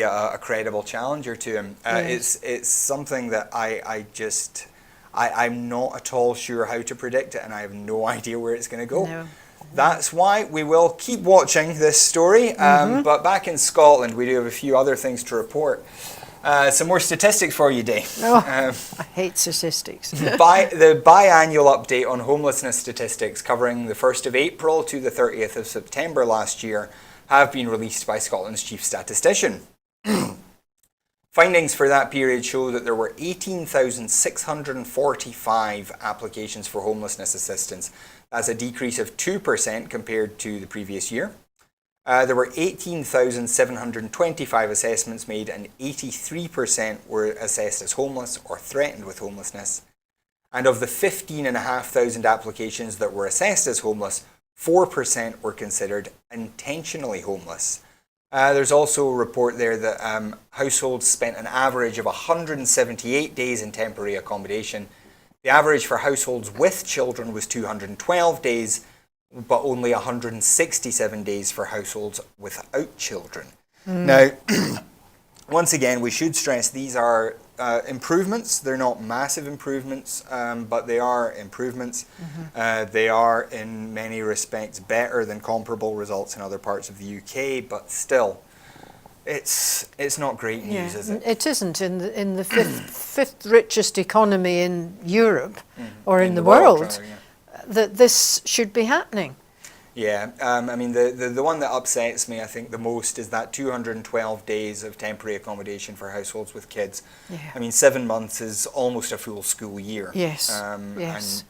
a credible challenger to him. It's something that I'm not at all sure how to predict it, and I have no idea where it's going to go. No. That's why we will keep watching this story. But back in Scotland, we do have a few other things to report. Some more statistics for you, Dave. I hate statistics. The biannual update on homelessness statistics covering the 1st of April to the 30th of September last year have been released by Scotland's chief statistician. Findings for that period show that there were 18,645 applications for homelessness assistance. That's a decrease of 2% compared to the previous year. There were 18,725 assessments made, and 83% were assessed as homeless or threatened with homelessness. And of the 15,500 applications that were assessed as homeless, 4% were considered intentionally homeless. There's also a report there that households spent an average of 178 days in temporary accommodation. The average for households with children was 212 days, but only 167 days for households without children. Now, once again, we should stress these are improvements. They're not massive improvements, but they are improvements. They are, in many respects, better than comparable results in other parts of the UK, but still, it's not great news, is it? It isn't in the fifth richest economy in Europe or in the world rather, that this should be happening. Yeah, I mean, the one that upsets me, I think, the most is that 212 days of temporary accommodation for households with kids. Yeah. I mean, 7 months is almost a full school year. Yes, And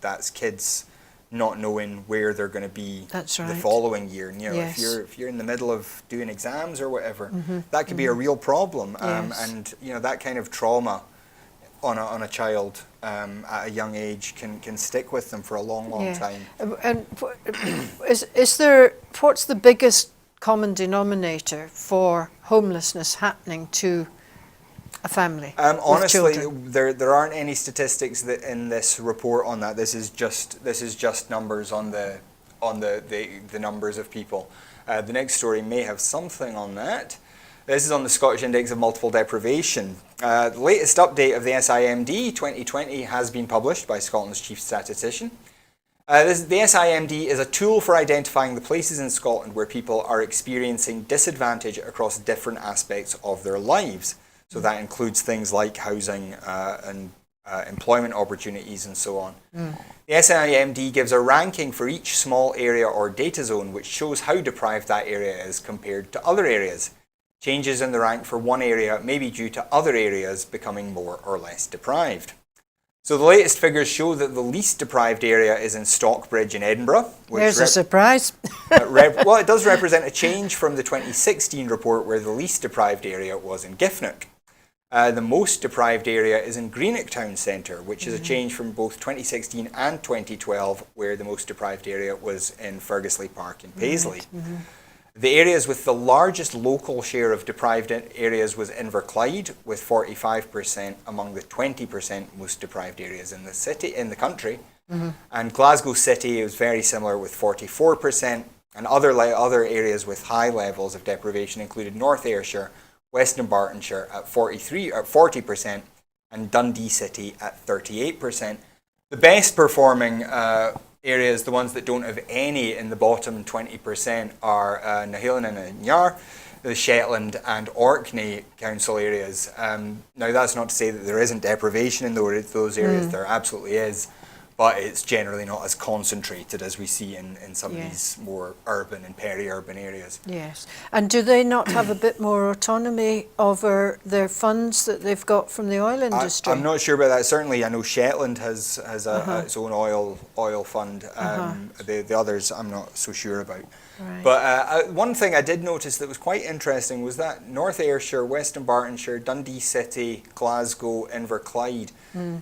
that's kids not knowing where they're going to be That's right. the following year. And, you know, Yes. if you're in the middle of doing exams or whatever, that could be a real problem. Yes. And, you know, that kind of trauma on a child at a young age can stick with them for a long time. And is there, what's the biggest common denominator for homelessness happening to a family with Honestly, children? there aren't any statistics that in this report on that. This is just numbers on the numbers of people. The next story may have something on that. This is on the Scottish Index of Multiple Deprivation. The latest update of the SIMD 2020 has been published by Scotland's chief statistician. The SIMD is a tool for identifying the places in Scotland where people are experiencing disadvantage across different aspects of their lives. So that includes things like housing and employment opportunities and so on. The SIMD gives a ranking for each small area or data zone, which shows how deprived that area is compared to other areas. Changes in the rank for one area may be due to other areas becoming more or less deprived. So the latest figures show that the least deprived area is in Stockbridge in Edinburgh. There's a surprise. Well, it does represent a change from the 2016 report where the least deprived area was in Giffnock. The most deprived area is in Greenock Town Centre, which is a change from both 2016 and 2012, where the most deprived area was in Fergusley Park in Paisley. The areas with the largest local share of deprived areas was Inverclyde, with 45% among the 20% most deprived areas in the country. And Glasgow City was very similar with 44%, and other areas with high levels of deprivation included North Ayrshire, West Dunbartonshire at 40%, and Dundee City at 38%. The best performing areas, the ones that don't have any in the bottom 20%, are Nahilan and Nyar, the Shetland and Orkney council areas. Now that's not to say that there isn't deprivation in those areas, there absolutely is, but it's generally not as concentrated as we see in some of these more urban and peri-urban areas. Yes. And do they not have a bit more autonomy over their funds that they've got from the oil industry? I'm not sure about that. Certainly, I know Shetland has its own oil fund. The others, I'm not so sure about. Right. But one thing I did notice that was quite interesting was that North Ayrshire, West Dunbartonshire, Dundee City, Glasgow, Inverclyde,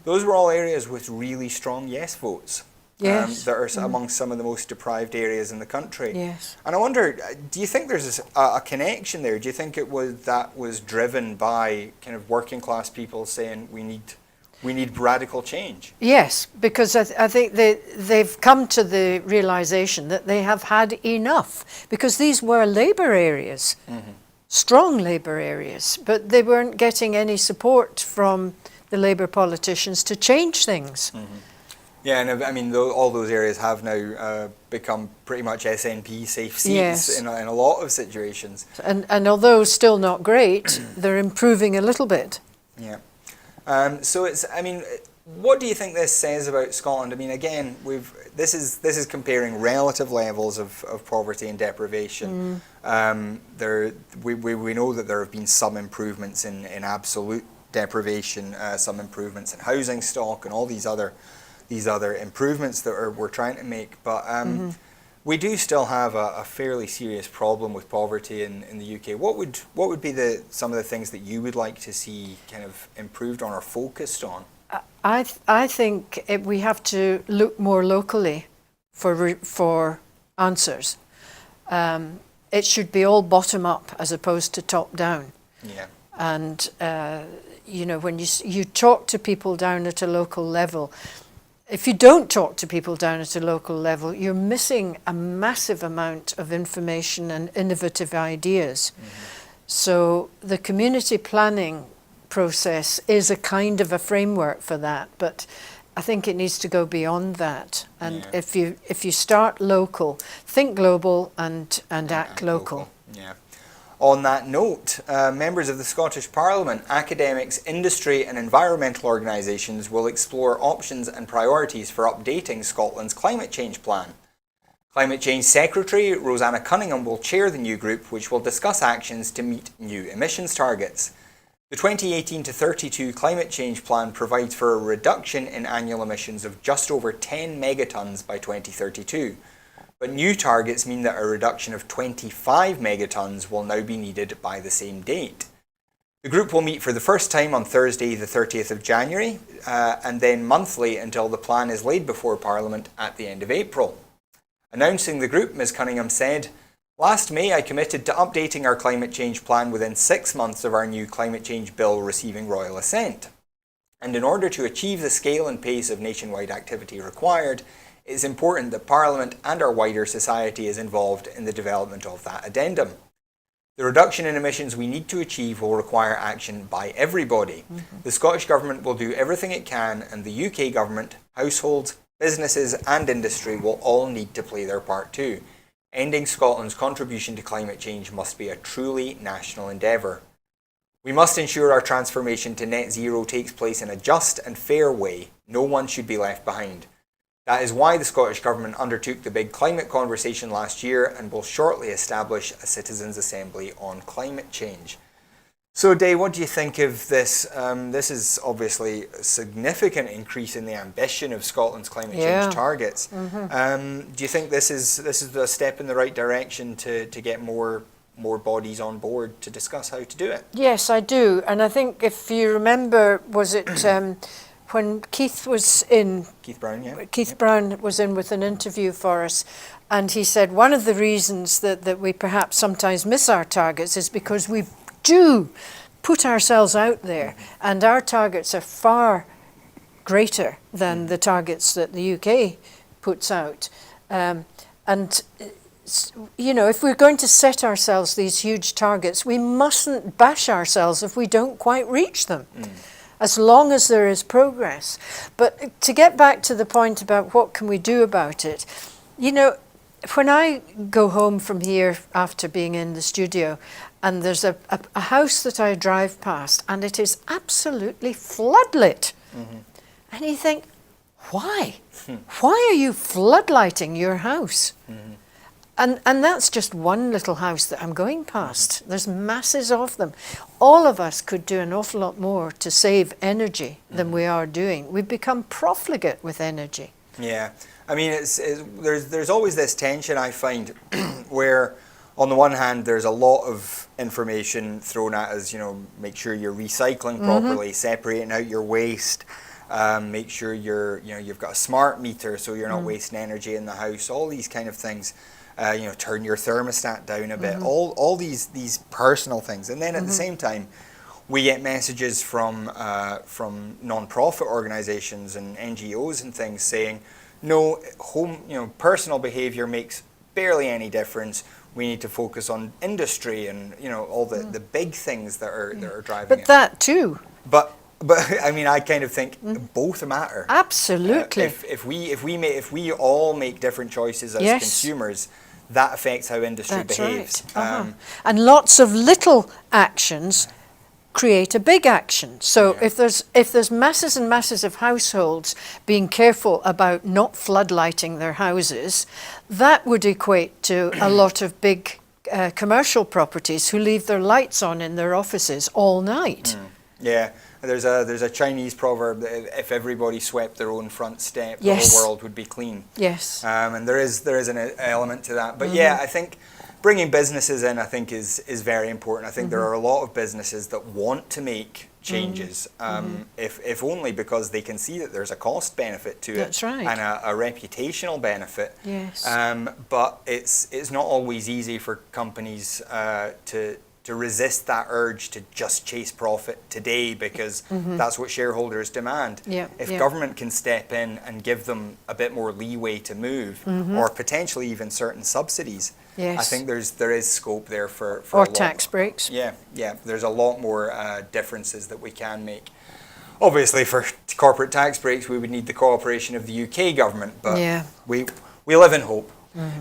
those were all areas with really strong yes votes. Yes. That are amongst some of the most deprived areas in the country. Yes. And I wonder, do you think there's a connection there? Do you think that was driven by kind of working class people saying we need radical change? Yes, because I think they've come to the realisation that they have had enough, because these were labour areas, strong labour areas, but they weren't getting any support from the Labour politicians to change things. Yeah, and I mean, all those areas have now become pretty much SNP safe seats in a lot of situations. And although still not great, they're improving a little bit. Yeah. So it's, I mean, what do you think this says about Scotland? I mean, again, this is comparing relative levels of poverty and deprivation. We know that there have been some improvements in absolute deprivation, some improvements in housing stock, and all these other improvements that we're trying to make, but we do still have a fairly serious problem with poverty in the UK. What would be some of the things that you would like to see kind of improved on or focused on? I think we have to look more locally for answers. it should be all bottom up as opposed to top down. Yeah. And you know, when you talk to people down at a local level, if you don't talk to people down at a local level, you're missing a massive amount of information and innovative ideas. So the community planning process is a kind of a framework for that, but I think it needs to go beyond that. And if you start local, think global and act local. Yeah. On that note, members of the Scottish Parliament, academics, industry and environmental organisations will explore options and priorities for updating Scotland's climate change plan. Climate Change Secretary Rosanna Cunningham will chair the new group, which will discuss actions to meet new emissions targets. The 2018 to 32 Climate Change Plan provides for a reduction in annual emissions of just over 10 megatons by 2032. But new targets mean that a reduction of 25 megatons will now be needed by the same date. The group will meet for the first time on Thursday, the 30th of January, and then monthly until the plan is laid before Parliament at the end of April. Announcing the group, Ms Cunningham said, "Last May I committed to updating our climate change plan within 6 months of our new climate change bill receiving royal assent. And in order to achieve the scale and pace of nationwide activity required, it is important that Parliament and our wider society is involved in the development of that addendum. The reduction in emissions we need to achieve will require action by everybody. The Scottish Government will do everything it can, and the UK Government, households, businesses and industry will all need to play their part too. Ending Scotland's contribution to climate change must be a truly national endeavour. We must ensure our transformation to net zero takes place in a just and fair way. No one should be left behind. That is why the Scottish Government undertook the big climate conversation last year and will shortly establish a Citizens' Assembly on climate change." So, Dave, what do you think of this? This is obviously a significant increase in the ambition of Scotland's climate change targets. Do you think this is a step in the right direction to get more bodies on board to discuss how to do it? Yes, I do. And I think if you remember, was it when Keith was in... Keith Brown, yeah. Keith Brown was in with an interview for us, and he said one of the reasons that we perhaps sometimes miss our targets is because we do put ourselves out there, and our targets are far greater than the targets that the UK puts out. And you know, if we're going to set ourselves these huge targets, we mustn't bash ourselves if we don't quite reach them, as long as there is progress. But to get back to the point about what can we do about it, you know, when I go home from here after being in the studio, and there's a house that I drive past, and it is absolutely floodlit. And you think, why? Why are you floodlighting your house? And that's just one little house that I'm going past. There's masses of them. All of us could do an awful lot more to save energy than we are doing. We've become profligate with energy. Yeah, I mean, there's always this tension, I find, where on the one hand there's a lot of information thrown at us, you know, make sure you're recycling properly, separating out your waste, make sure you've got a smart meter so you're not wasting energy in the house, all these kind of things. You know, turn your thermostat down a bit, all these personal things. And then at the same time, we get messages from non-profit organisations and NGOs and things saying, no, personal behaviour makes barely any difference. We need to focus on industry and, you know, all the big things that are driving it. But that too. But I mean, I kind of think both matter. Absolutely. If we all make different choices as consumers, that affects how industry behaves. Right. And lots of little actions create a big action. So if there's masses and masses of households being careful about not floodlighting their houses, that would equate to a lot of big commercial properties who leave their lights on in their offices all night. Yeah. There's a Chinese proverb that if everybody swept their own front step, the whole world would be clean. Yes. And there is an element to that. But yeah, I think bringing businesses in, I think, is very important. I think there are a lot of businesses that want to make changes, if only because they can see that there's a cost benefit to it. That's right. And a reputational benefit. Yes. But it's not always easy for companies to resist that urge to just chase profit today, because that's what shareholders demand. If government can step in and give them a bit more leeway to move, or potentially even certain subsidies, I think there is scope there for or tax breaks. Yeah, there's a lot more differences that we can make. Obviously, for corporate tax breaks, we would need the cooperation of the UK government, but we live in hope.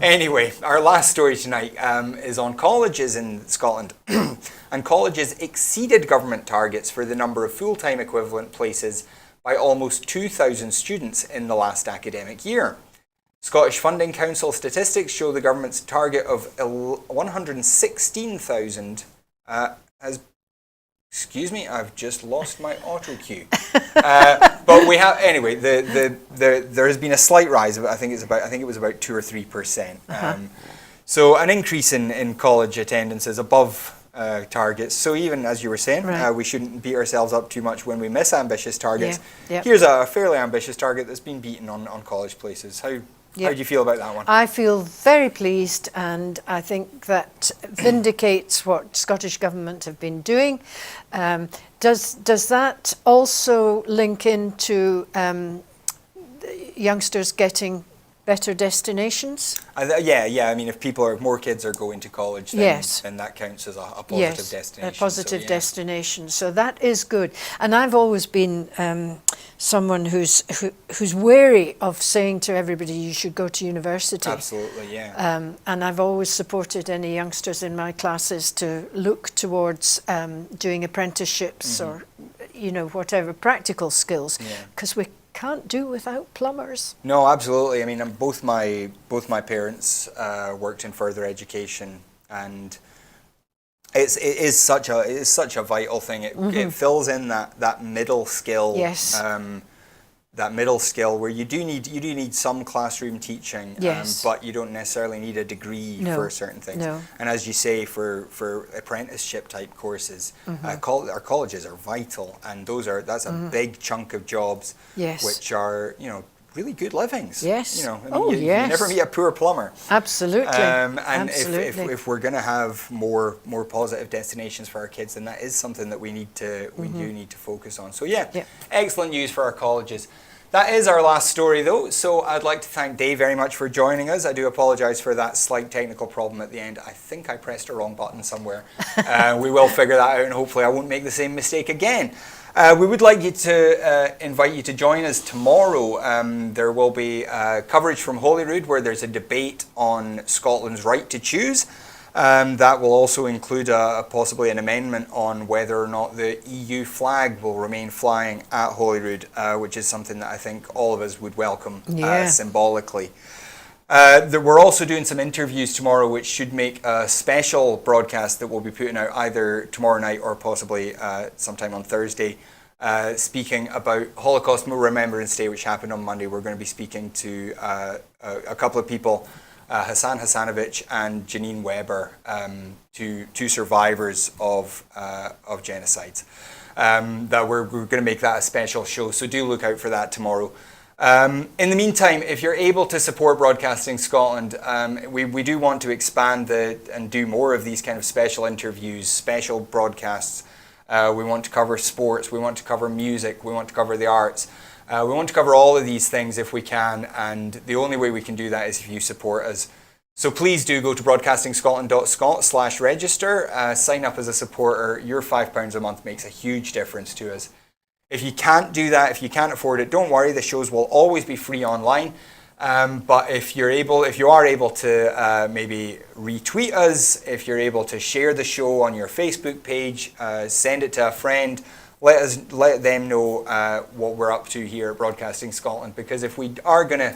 Anyway, our last story tonight is on colleges in Scotland. And colleges exceeded government targets for the number of full-time equivalent places by almost 2,000 students in the last academic year. Scottish Funding Council statistics show the government's target of 116,000 has... Excuse me, I've just lost my auto cue. But we have anyway. There has been a slight rise. I think it was about 2 or 3%. So an increase in college attendance is above targets. So even as you were saying, we shouldn't beat ourselves up too much when we miss ambitious targets. Here's a fairly ambitious target that's been beaten on college places. How do you feel about that one? I feel very pleased, and I think that vindicates what Scottish Government have been doing. Does that also link into youngsters getting better destinations? Yeah. I mean, if more kids are going to college, then that counts as a positive destination. A positive destination. So that is good. And I've always been someone who's wary of saying to everybody you should go to university. Absolutely, yeah. And I've always supported any youngsters in my classes to look towards doing apprenticeships or whatever practical skills, because we can't do without plumbers. No, absolutely. I mean, both my parents worked in further education, and it is such a vital thing. It fills in that middle skill. Yes. That middle skill where you do need some classroom teaching, but you don't necessarily need a degree for certain things. No. And as you say, for apprenticeship type courses, our colleges are vital, and that's a big chunk of jobs, which are really good livings. Yes. You never meet a poor plumber. Absolutely. And Absolutely. if we're going to have more positive destinations for our kids, then that is something that we do need to focus on. So excellent news for our colleges. That is our last story, though. So I'd like to thank Dave very much for joining us. I do apologise for that slight technical problem at the end. I think I pressed a wrong button somewhere. We will figure that out, and hopefully I won't make the same mistake again. We would like you to invite you to join us tomorrow. There will be coverage from Holyrood, where there's a debate on Scotland's right to choose. That will also include possibly an amendment on whether or not the EU flag will remain flying at Holyrood, which is something that I think all of us would welcome symbolically. We're also doing some interviews tomorrow, which should make a special broadcast that we'll be putting out either tomorrow night or possibly sometime on Thursday, speaking about Holocaust Remembrance Day, which happened on Monday. We're going to be speaking to a couple of people, Hassan Hassanovic and Janine Weber, two survivors of genocides. That we're going to make that a special show, so do look out for that tomorrow. In the meantime, if you're able to support Broadcasting Scotland, we do want to expand and do more of these kind of special interviews, special broadcasts. We want to cover sports, we want to cover music, we want to cover the arts. We want to cover all of these things if we can, and the only way we can do that is if you support us. So please do go to broadcastingscotland.scot/register, sign up as a supporter. Your £5 a month makes a huge difference to us. If you can't do that, if you can't afford it, don't worry, the shows will always be free online. But if you are able to maybe retweet us, if you're able to share the show on your Facebook page, send it to a friend, let them know what we're up to here at Broadcasting Scotland. Because if we are going to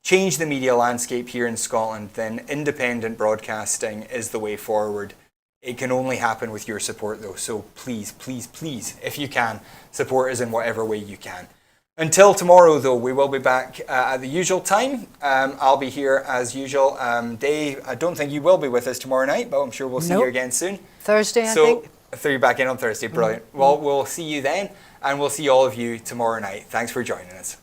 change the media landscape here in Scotland, then independent broadcasting is the way forward. It can only happen with your support, though. So please, please, please, if you can, support us in whatever way you can. Until tomorrow, though, we will be back at the usual time. I'll be here as usual. Dave, I don't think you will be with us tomorrow night, but I'm sure we'll see you again soon. Thursday, I think. throw you back in on Thursday. Brilliant. Well, we'll see you then, and we'll see all of you tomorrow night. Thanks for joining us.